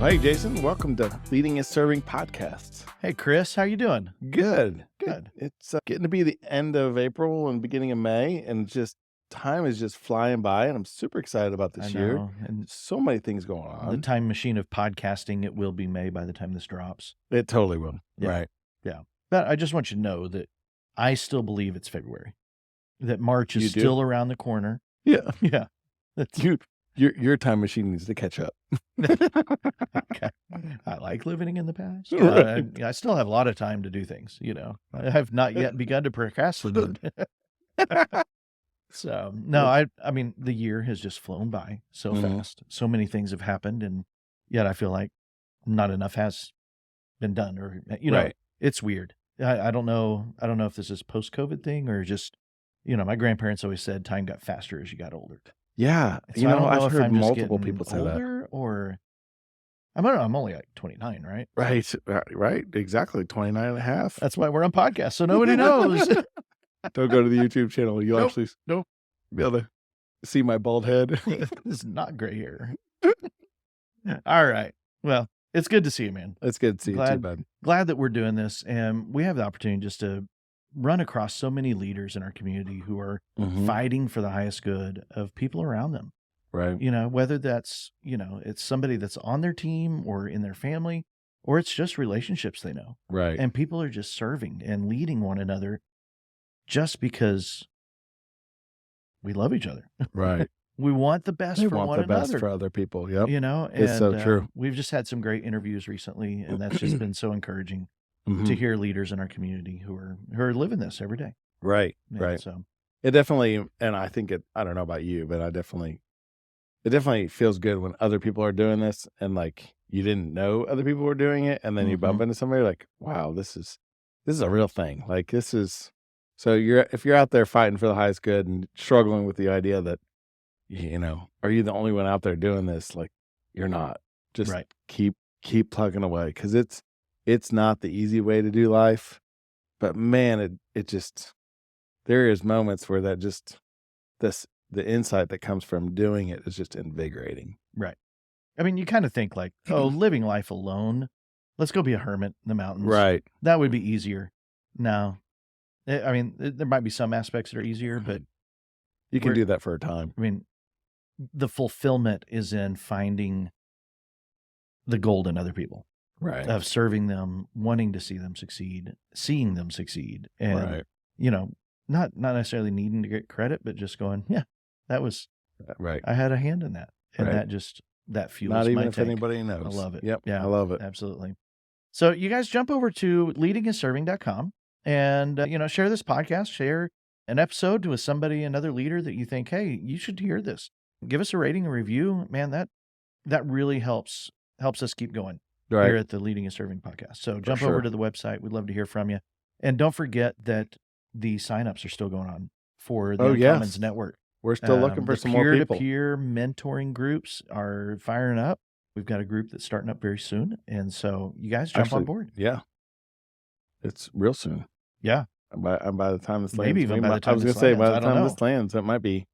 Hey, Jason. Welcome to Leading and Serving Podcasts. Hey, Chris. How you doing? Good. Good. It's getting to be the end of April and beginning of May, and just time is just flying by, and I'm super excited about this year. And So many things going the on. time machine of podcasting, it will be May by the time this drops. It totally will. Yeah. Right. Yeah. But I just want you to know that I still believe it's February, that March is You do? still around the corner. Yeah. Yeah. Your time machine needs to catch up. Okay. I like living in the past. Right. I still have a lot of time to do things, I have not yet begun to procrastinate. So, no, I mean, the year has just flown by so fast. So many things have happened, and yet I feel like not enough has been done, or, Right. it's weird. I don't know. I don't know if this is post-COVID thing or just, my grandparents always said time got faster as you got older. Yeah. So I don't know I've if heard I'm just multiple getting people say that. older, or I don't know. I'm only like 29, right? Right. Exactly. 29 and a half. That's why we're on podcast, so nobody knows. Don't go to the YouTube channel. You'll actually Nope. be able to see my bald head. This is not gray hair. All right. Well, it's good to see you, man. It's good to see you too, bud. Glad that we're doing this, and we have the opportunity just to run across so many leaders in our community who are fighting for the highest good of people around them. Right. Whether that's, it's somebody that's on their team or in their family, or it's just relationships they know. Right. And people are just serving and leading one another just because we love each other. Right. We want the best We for want one the another. best for other people. Yep. It's so true. We've just had some great interviews recently, and that's just been so encouraging to hear leaders in our community who are living this every day. Right. Yeah, Right. So It definitely, and I think I don't know about you, but it definitely feels good when other people are doing this, and like you didn't know other people were doing it, and then you bump into somebody like, wow, this is a real thing. Like this is, so if you're out there fighting for the highest good and struggling with the idea that, are you the only one out there doing this? Like you're not. Just keep plugging away, because it's not the easy way to do life, but man, it just, there is moments where that just, the insight that comes from doing it is just invigorating. Right. I mean, you kind of think like, living life alone, let's go be a hermit in the mountains. Right. That would be easier. No. I mean, there might be some aspects that are easier, but you can do that for a time. I mean, the fulfillment is in finding the gold in other people. Right. Of serving them, wanting to see them succeed, seeing them succeed. And, not necessarily needing to get credit, but just going, yeah, that was right. I had a hand in that. And that fuels not even my if tank. anybody knows. I love it. Yep. Yeah. I love it. Absolutely. So you guys jump over to leadingandserving.com and, share this podcast, share an episode with somebody, another leader that you think, hey, you should hear this. Give us a rating and review. Man, that really helps us keep going here at the Leading and Serving podcast. So jump over to the website. We'd love to hear from you. And don't forget that the signups are still going on for the Uncommons Network. We're still looking for some more people. Peer-to-peer mentoring groups are firing up. We've got a group that's starting up very soon. And so you guys jump on board. Yeah. It's real soon. Yeah. By the time this lands. Maybe even by the time I was going to say, by the time this lands, it might be.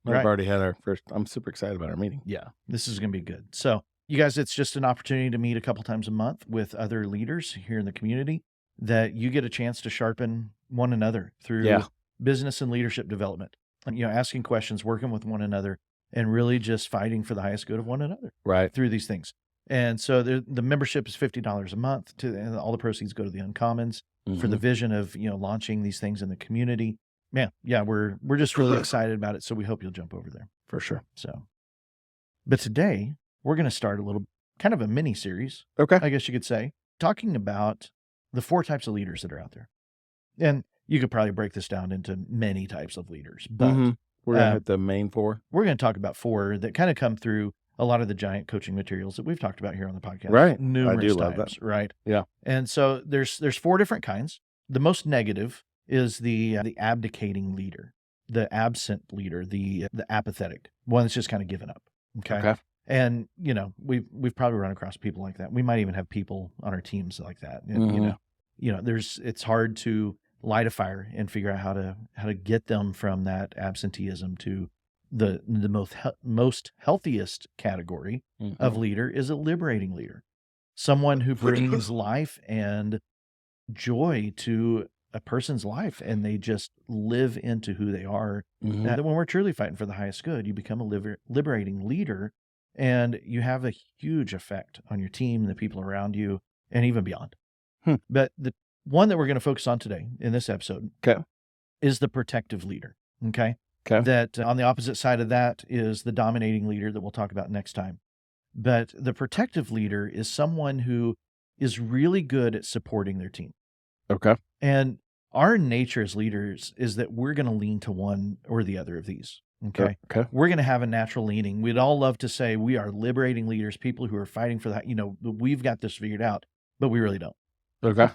We've already had our first. I'm super excited about our meeting. Yeah. This is going to be good. So you guys, it's just an opportunity to meet a couple times a month with other leaders here in the community that you get a chance to sharpen one another through business and leadership development. Asking questions, working with one another, and really just fighting for the highest good of one another through these things. And so the membership is $50 a month, and all the proceeds go to the Uncommons for the vision of, launching these things in the community. Man, yeah, we're just really excited about it. So we hope you'll jump over there. For sure. So, but today we're going to start a little kind of a mini series. Okay. I guess you could say, talking about the 4 types of leaders that are out there. And you could probably break this down into many types of leaders, but we're going to hit the main 4. We're going to talk about 4 that kind of come through a lot of the giant coaching materials that we've talked about here on the podcast. Right. Numerous I do times, love that. Right. Yeah. And so there's 4 different kinds. The most negative is the abdicating leader, the absent leader, the apathetic one that's just kind of given up. Okay. And, we've probably run across people like that. We might even have people on our teams like that. And, it's hard to light a fire and figure out how to get them from that absenteeism to the most healthiest category of leader is a liberating leader, someone who brings life and joy to a person's life, and they just live into who they are. And when we're truly fighting for the highest good, you become a liberating leader, and you have a huge effect on your team, the people around you, and even beyond. But the one that we're going to focus on today in this episode is the protective leader. Okay. That on the opposite side of that is the dominating leader that we'll talk about next time. But the protective leader is someone who is really good at supporting their team. Okay. And our nature as leaders is that we're going to lean to one or the other of these. Okay. We're going to have a natural leaning. We'd all love to say we are liberating leaders, people who are fighting for that. We've got this figured out, but we really don't. Okay.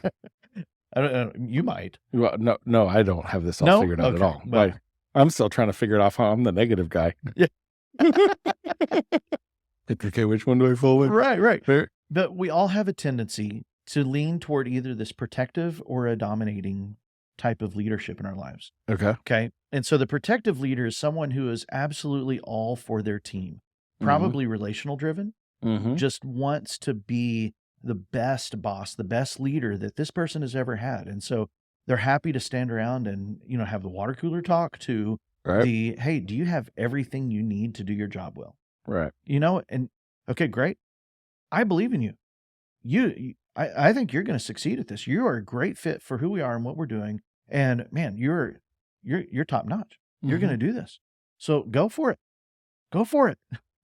I don't know. You might. Well, no, I don't have this all figured out at all. Well, I'm still trying to figure it out how I'm the negative guy. Yeah. Okay, which one do I fall in? Right. But we all have a tendency to lean toward either this protective or a dominating type of leadership in our lives. Okay. And so the protective leader is someone who is absolutely all for their team, probably relational driven, just wants to be the best boss, the best leader that this person has ever had. And so they're happy to stand around and, have the water cooler talk to the, hey, do you have everything you need to do your job well? Right. And okay, great. I believe in you. I think you're going to succeed at this. You are a great fit for who we are and what we're doing. And man, you're top notch. You're going to do this. So go for it.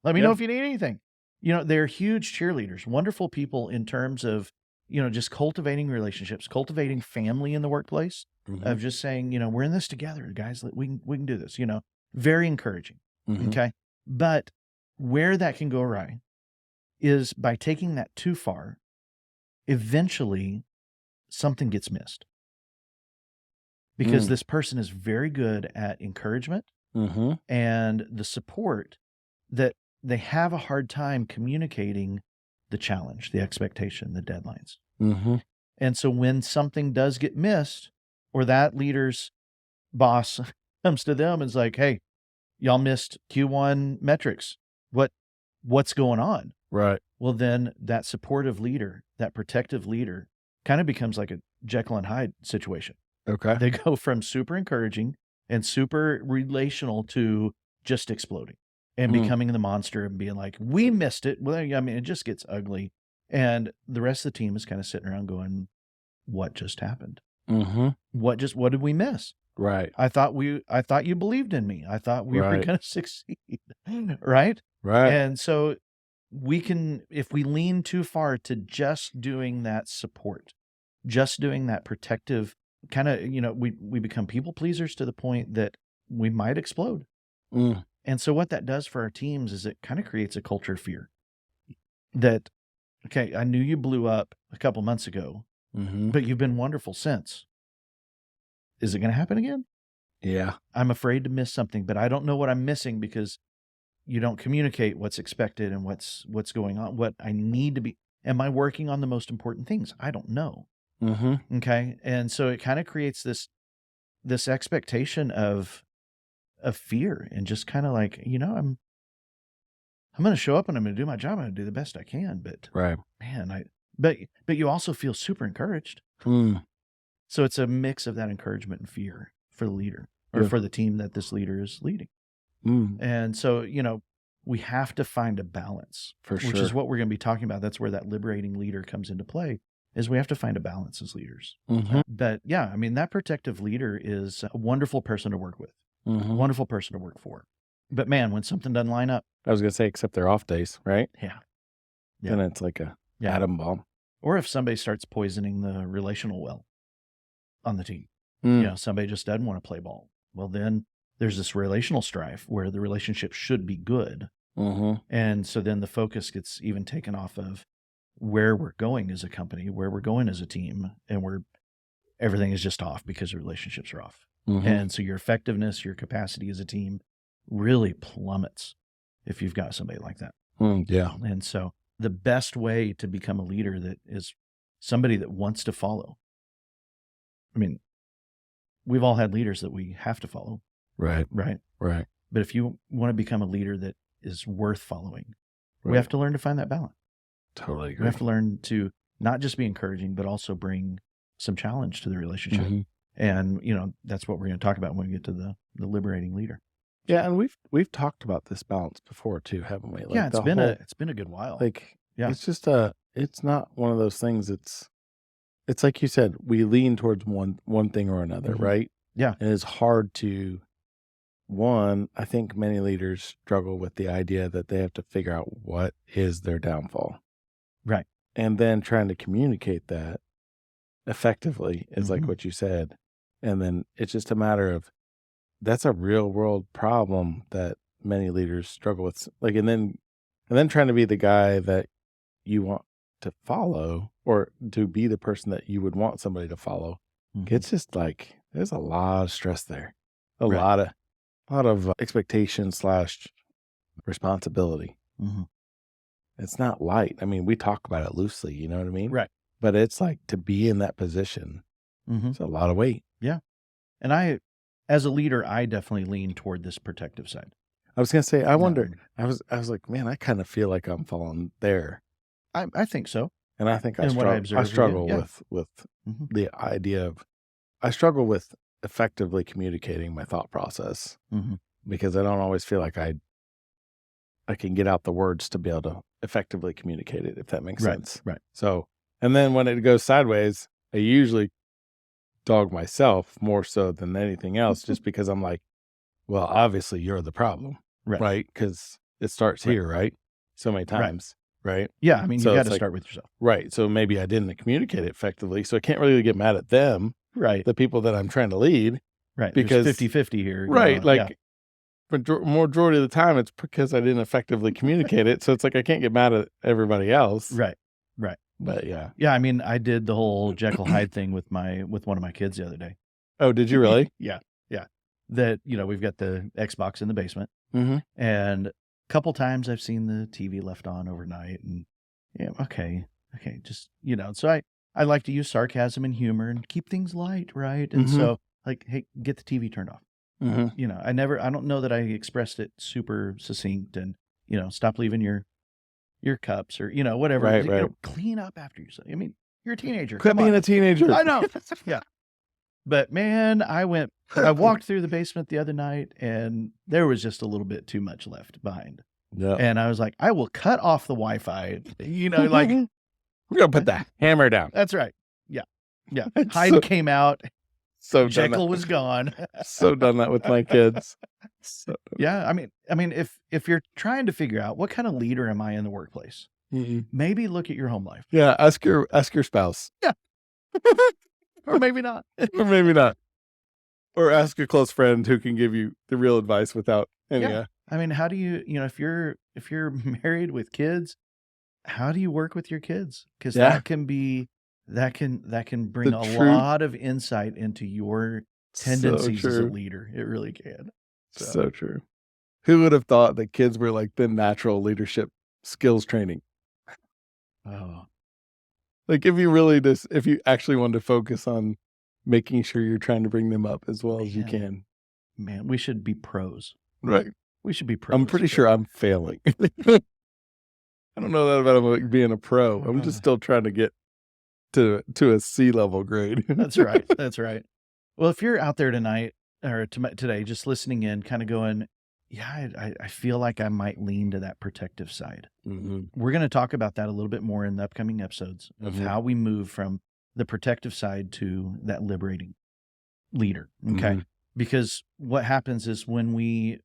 Let me know if you need anything. They're huge cheerleaders, wonderful people in terms of, just cultivating relationships, cultivating family in the workplace, of just saying, we're in this together, guys. We can do this, very encouraging. Okay. But where that can go awry is by taking that too far, eventually something gets missed. Because this person is very good at encouragement and the support, that they have a hard time communicating the challenge, the expectation, the deadlines. And so when something does get missed, or that leader's boss comes to them and is like, hey, y'all missed Q1 metrics. What's going on? Right. Well, then that supportive leader, that protective leader, kind of becomes like a Jekyll and Hyde situation. Okay. They go from super encouraging and super relational to just exploding and becoming the monster and being like, we missed it. Well, I mean, it just gets ugly. And the rest of the team is kind of sitting around going, what just happened? What did we miss? Right. I thought you believed in me. I thought we were going to succeed. Right. And so we can, if we lean too far to just doing that support, just doing that protective kind of, we become people pleasers to the point that we might explode. And so what that does for our teams is it kind of creates a culture of fear that, okay, I knew you blew up a couple months ago, but you've been wonderful since. Is it going to happen again? Yeah. I'm afraid to miss something, but I don't know what I'm missing because you don't communicate what's expected and what's going on, what I need to be. Am I working on the most important things? I don't know. Okay. And so it kind of creates this expectation of fear and just kind of like, I'm going to show up and I'm going to do my job. I'm going to do the best I can, but man, but you also feel super encouraged. So it's a mix of that encouragement and fear for the leader or for the team that this leader is leading. And so, we have to find a balance, which is what we're going to be talking about. That's where that liberating leader comes into play, is we have to find a balance as leaders. But yeah, I mean, that protective leader is a wonderful person to work with, a wonderful person to work for. But man, when something doesn't line up. I was going to say, except they're off days, right? Yeah. Then it's like a atom bomb. Or if somebody starts poisoning the relational well on the team, somebody just doesn't want to play ball. Well, then there's this relational strife where the relationship should be good. And so then the focus gets even taken off of where we're going as a company, where we're going as a team, and everything is just off because the relationships are off. And so your effectiveness, your capacity as a team really plummets if you've got somebody like that. Yeah. And so the best way to become a leader that is somebody that wants to follow. I mean, we've all had leaders that we have to follow. Right. But if you want to become a leader that is worth following, we Right. have to learn to find that balance. Totally agree. We have to learn to not just be encouraging, but also bring some challenge to the relationship. And, that's what we're going to talk about when we get to the liberating leader. Yeah, and we've talked about this balance before too, haven't we? Like Yeah, it's been a good while. like Yeah. it's just it's not one of those things. It's like you said, we lean towards one thing or another, right? Yeah. And it's hard to I think many leaders struggle with the idea that they have to figure out what is their downfall. Right. And then trying to communicate that effectively is like what you said. And then it's just a matter of that's a real world problem that many leaders struggle with. Like, and then trying to be the guy that you want to follow or to be the person that you would want somebody to follow. It's just like, there's a lot of stress there, a lot of expectation / responsibility. It's not light. I mean, we talk about it loosely, you know what I mean? Right. But it's like to be in that position, it's a lot of weight. Yeah. And as a leader, I definitely lean toward this protective side. I was going to say, I wonder, I was like, man, I kind of feel like I'm falling there. I think so. And I think I observe struggle with with the idea of, I struggle with effectively communicating my thought process because I don't always feel like I can get out the words to be able to effectively communicate it, if that makes sense. Right. So, and then when it goes sideways, I usually dog myself more so than anything else, just because I'm like, well, obviously you're the problem, right? Because it starts here, right? So many times, right? Yeah, I mean, So you got it's to like, start with yourself. Right. So maybe I didn't communicate it effectively. So I can't really get mad at them, Right. the people that I'm trying to lead. Right. Because there's 50-50 here. Right. Like majority of the time, it's because I didn't effectively communicate it. So it's like, I can't get mad at everybody else. Right. But yeah. Yeah. I mean, I did the whole Jekyll Hyde thing with one of my kids the other day. Oh, did you really? Yeah. That, we've got the Xbox in the basement, and a couple times I've seen the TV left on overnight, and okay, just so I like to use sarcasm and humor and keep things light, right? And so, like, hey, get the TV turned off. I don't know that I expressed it super succinct, and stop leaving your cups or whatever. Right. Clean up after yourself. I mean, you're a teenager. Quit being a teenager. I know. Yeah. But man, I walked through the basement the other night, and there was just a little bit too much left behind. Yeah. And I was like, I will cut off the Wi-Fi. Like, we're gonna put the hammer down. That's right. Yeah. Hyde came out. So Jekyll was gone. So done that with my kids. Yeah. I mean, if you're trying to figure out what kind of leader am I in the workplace, maybe look at your home life. Yeah. Ask your spouse. Yeah. Or maybe not. Or maybe not. Or ask a close friend who can give you the real advice without any. Yeah. I mean, how do you, if you're married with kids, how do you work with your kids? Because that can bring a lot of insight into your tendencies as a leader. It really can. So true. Who would have thought that kids were like the natural leadership skills training? Oh. Like if you actually wanted to focus on making sure you're trying to bring them up as well as you can. Man, we should be pros. Right. We should be pros. I'm pretty sure I'm failing. I don't know that about like being a pro. I'm just still trying to get to a C-level grade. That's right. That's right. Well, if you're out there tonight or today, just listening in, kind of going, yeah, I feel like I might lean to that protective side. We're going to talk about that a little bit more in the upcoming episodes of how we move from the protective side to that liberating leader. Okay. Because what happens is when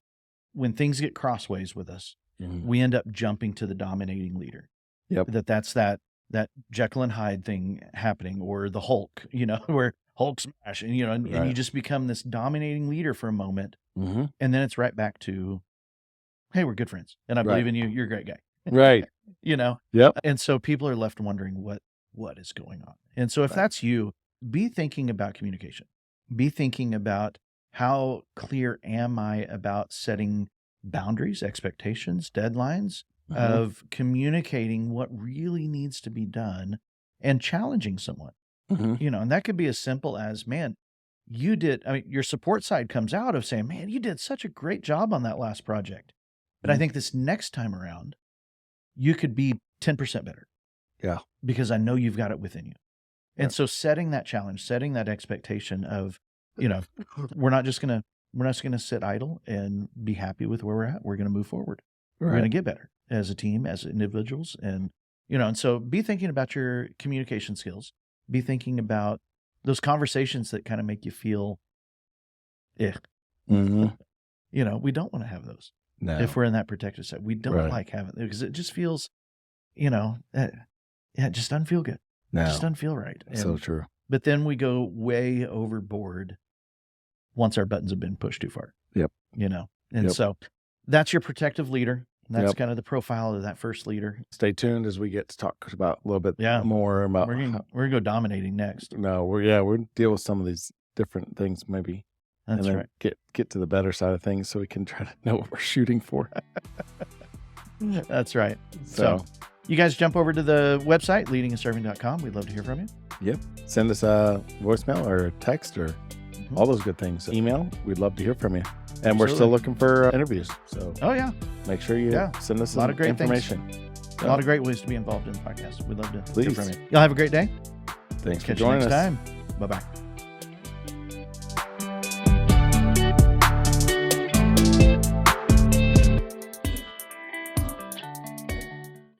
things get crossways with us, we end up jumping to the dominating leader. Yep. That's that Jekyll and Hyde thing happening, or the Hulk, where Hulk smash, and you just become this dominating leader for a moment. And then it's right back to, hey, we're good friends, and I believe in you. You're a great guy. Right. Yep. And so people are left wondering what is going on. And so if that's you, be thinking about communication. Be thinking about how clear am I about setting boundaries, expectations, deadlines, of communicating what really needs to be done and challenging someone. And that could be as simple as, man, you did, I mean, your support side comes out of saying, man, you did such a great job on that last project. But I think this next time around, you could be 10% better. Yeah. Because I know you've got it within you. And so setting that challenge, setting that expectation of, you know, we're not just going to sit idle and be happy with where we're at. We're going to move forward. We're going to get better as a team, as individuals. And, you know, and so be thinking about your communication skills. Be thinking about those conversations that kind of make you feel, Mm-hmm. you know, we don't want to have those. No. If we're in that protective side, we don't like having it because it just feels, you know, it just doesn't feel good. No. It just doesn't feel right. And, So true. But then we go way overboard once our buttons have been pushed too far. Yep. You know, and so that's your protective leader. That's kind of the profile of that first leader. Stay tuned as we get to talk about a little bit more about. We're gonna go dominating next. No, we'll deal with some of these different things maybe. That's and right. Get to the better side of things so we can try to know what we're shooting for. That's right. So you guys jump over to the website, leadingandserving.com. We'd love to hear from you. Yep. Send us a voicemail or a text or all those good things. Email. We'd love to hear from you. And we're still looking for interviews. So make sure you send us a lot of great information. A lot of great ways to be involved in the podcast. We'd love to Please. hear from you. Y'all have a great day. Thanks Catch for joining you next us. time. Bye-bye.